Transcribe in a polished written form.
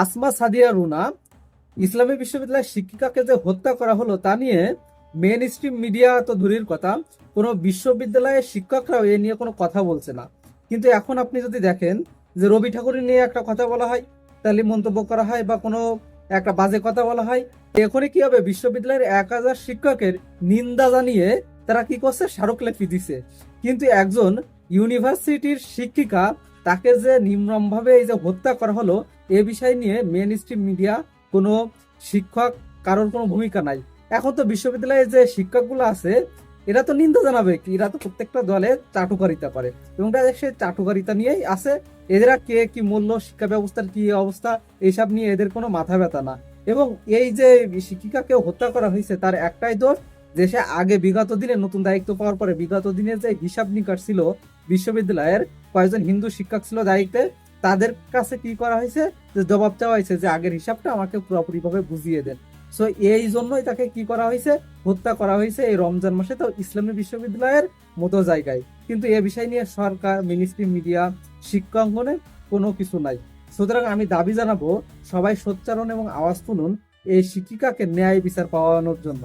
আসমা সাদিয়া রুনা ইসলামী বিশ্ববিদ্যালয়ের শিক্ষিকাকে যে হত্যা করা হলো তা নিয়ে মেন স্ট্রিম মিডিয়া তো দূরের কথা, কোনো বিশ্ববিদ্যালয়ের শিক্ষকরাও এ নিয়ে কোনো কথা বলছে না। কিন্তু এখন আপনি যদি দেখেন যে রবি ঠাকুরের নিয়ে একটা কথা বলা হয়, তাহলে মন্তব্য করা হয় বা কোনো একটা বাজে কথা বলা হয়, এখনই কি হবে, বিশ্ববিদ্যালয়ের 1000 শিক্ষকের নিন্দা জানিয়ে তারা কি করছে, স্মারকলিপি দিছে। কিন্তু একজন ইউনিভার্সিটির শিক্ষিকা, তাকে যে নির্মমভাবে এই যে হত্যা করা হলো, এ বিষয় নিয়ে মেন স্ট্রিম মিডিয়া, কোনো শিক্ষক, কারোর কোনো ভূমিকা নাই। এখন তো বিশ্ববিদ্যালয়ে যে শিক্ষকগুলো আছে, এরা তো নিন্দা জানাবে কি, এরা তো প্রত্যেকটা দলে চাটুকারিতা করে এবং তাদের সেই চাটুকারিতা নিয়েই আছে। এরা কে কি মূল্য, শিক্ষা ব্যবস্থার কি অবস্থা, এইসব নিয়ে এদের কোনো মাথা ব্যথা না। এবং এই যে শিক্ষিকাকে হত্যা করা হয়েছে, তার একটাই দোষ, যে সে আগে বিগত দিনে নতুন দায়িত্ব পাওয়ার পরে বিগত দিনের যে হিসাব নিকাশ ছিল বিশ্ববিদ্যালয়ের, কয়েকজন হিন্দু শিক্ষক ছিল দায়িত্বে, তাদের কাছে কি করা হয়েছে, যে জবাব চাওয়া হয়েছে যে আগের হিসাবটা আমাকে পুরোপুরিভাবে বুঝিয়ে দেন। সো এই জন্যই তাকে কি করা হয়েছে, হত্যা করা হয়েছে এই রমজান মাসে, তো ইসলামী বিশ্ববিদ্যালয়ের মতো জায়গায়। কিন্তু এ বিষয় নিয়ে সরকার, মিনিস্ট্রি, মিডিয়া, শিক্ষাঙ্গনে কোনো কিছু নাই। সুতরাং আমি দাবি জানাবো, সবাই সোচ্চারণ এবং আওয়াজ তুলুন এই শিক্ষিকাকে ন্যায় বিচার পাওয়ানোর জন্য।